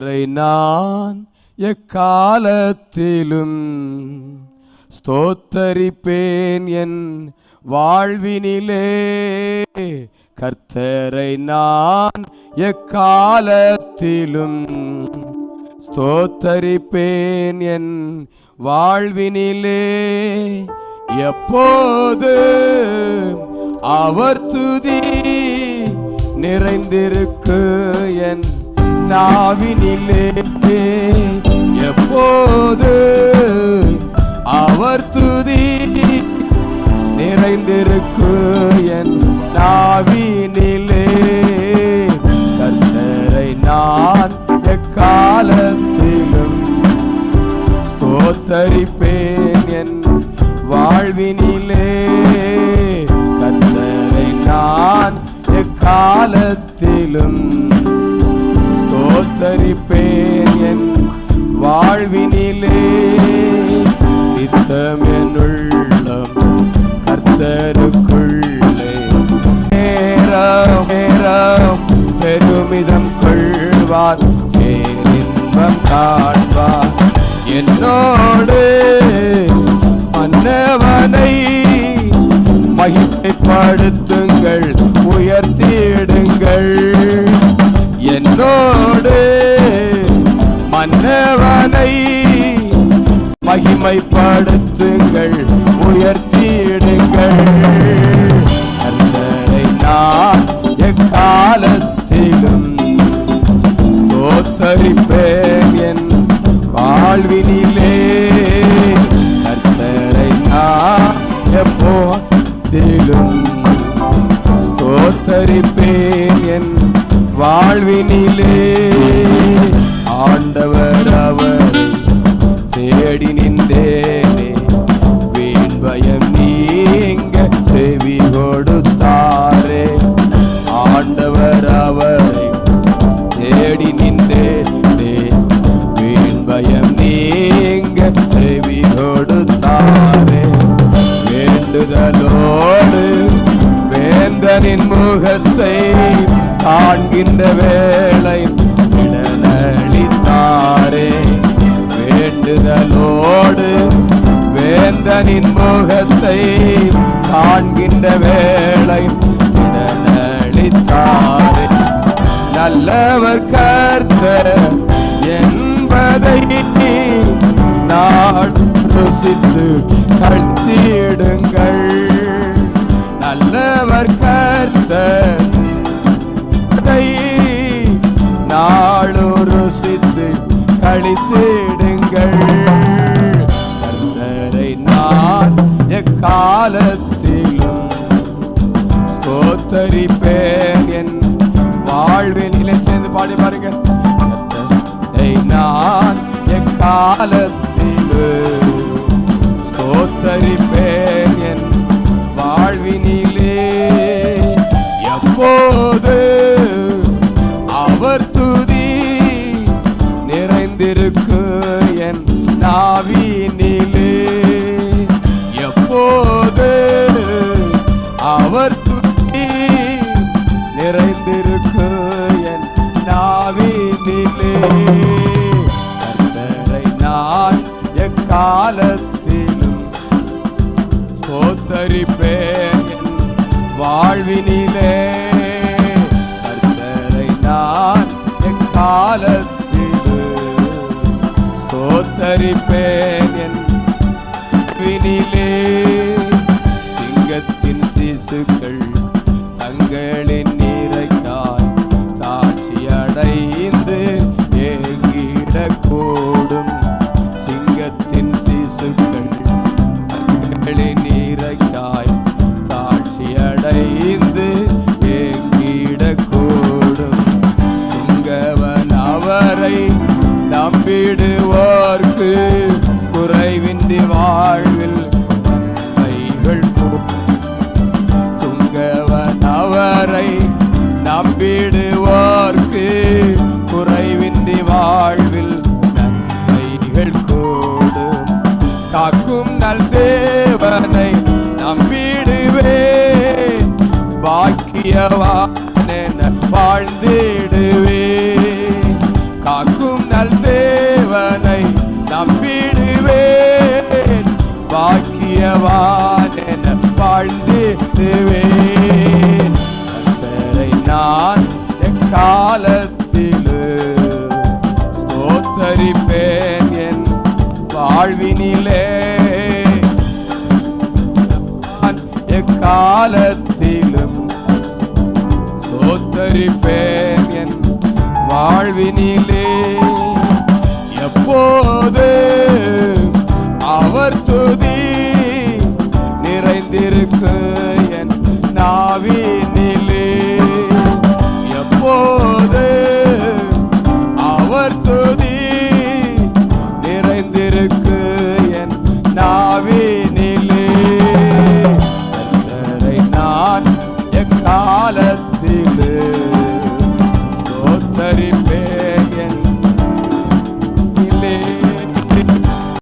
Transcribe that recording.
நான் எக்காலத்திலும் ஸ்தோத்தரிப்பேன் என் வாழ்வினிலே. கர்த்தரை நான் எக்காலத்திலும் ஸ்தோத்தரிப்பேன் என் வாழ்வினிலே. எப்போது அவர் துதி நிறைந்திருக்கு என் நாவினிலே. எப்போது அவர் துதி நிறைந்திருக்கு என் நாவினிலே. கர்த்தரை நான் எக்காலத்திலும் ஸ்தோத்தரிப்பேன் என் வாழ்வினிலே. கர்த்தரை நான் எக்காலத்திலும் ஸ்தோத்தரிப்பேன் என் வாழ்வினிலே. நித்தம் என் உள்ளம் கர்த்தருக்குள்ளே நேரம் நேரம் பெருமிதம் கொள்வார், பேரின்பம் காண்பார். என்னோடு மன்னவனை மகிமைப்படுத்துங்கள், உயர்த்திடுங்கள். என்னோடு மன்னவனை மகிமைப்படுத்துங்கள், உயர்த்திடுங்கள். கர்த்தரை நான் எக்காலத்திலும் ஸ்தோத்தரிப்பேன் என் வாழ்வினிலே. கர்த்தரை நான் எப்போதிலும் ஸ்தோத்தரிப்பேன் என் வாழ்வினிலே. ஆண்டவர் அவரை தேடி நின்றேனே, வீண் பயம் நீங்க செவி கொடுத்தாரே. ஆண்டவர் அவரை தேடி நின்றேனே, வீண் பயம் நீங்க செவி கொடுத்தாரே. வேண்டுதலோடு வேந்தனின் முகத்தை காண்கின்ற வேளை விடலளித்தாரே. வேண்டுதலோடு வேந்தனின் முகத்தை காண்கின்ற வேளை விடலளித்தாரே. நல்லவர் கர்த்தர் என்பதை நாள் ருசித்து கழித்திடுங்கள். நல்லவர் கர்த்தர் நாளு ருசித்து கழித்திடுங்கள். கர்த்தரை நான் எக்காலத்திலும் ஸ்தோத்தரிப்பேன் என் வாழ்வினிலே. சேர்ந்து பாடி பாருங்க. கர்த்தரை நான் எக்காலத்திலும் ஸ்தோத்தரிப்பேன் என் வாழ்வினிலே. எப்போது அவர் துதி நிறைந்திருக்கு என் நாவினிலே. எப்போது அவர் துதி நிறைந்திருக்கு என் நாவினிலே. கர்த்தரை நான் எக்காலத்திலும் ஸ்தோத்தரிப்பேன் என் வாழ்வினிலே. கர்த்தரை நான் எக்காலத்திலும் ஸ்தோத்தரிப்பேன் என் வாழ்வினிலே. சிங்கத்தின் சிசுக்கள் தங்களின் நீரைக்காய் தாட்சி அடைந்து ஏங்கிடக்கூடும். சிங்கத்தின் சிசுக்கள் தங்களின் நீரைக்காய் தாட்சி அடைந்து ஏங்கிடக்கூடும். துங்கவன் அவரை நம்பிடுவோர்க்கு குறைவின்றி வாழ்வில் நன்மைகள். துங்கவன் அவரை நம்பிடுவோர்க்கு குறைவின்றி வாழ்வில் நன்மைகள் கூடும். காக்கும் நல் தேவனை நம்பிடுவேன், பாக்கியவான் என வாழ்ந்திடுவேன். காக்கும் நல் தேவனை நம்பிடுவேன், பாக்கியவான் என வாழ்ந்திடுவேன். கர்த்தரை நான் எக்காலத்திலும் ஸ்தோத்தரிப்பேன் என் வாழ்வினிலே. நான் எக்காலத்திலும் ஸ்தோத்தரிப்பேன் என் வாழ்வினிலே. எப்போது அவர் துதி நிறைந்திருக்கு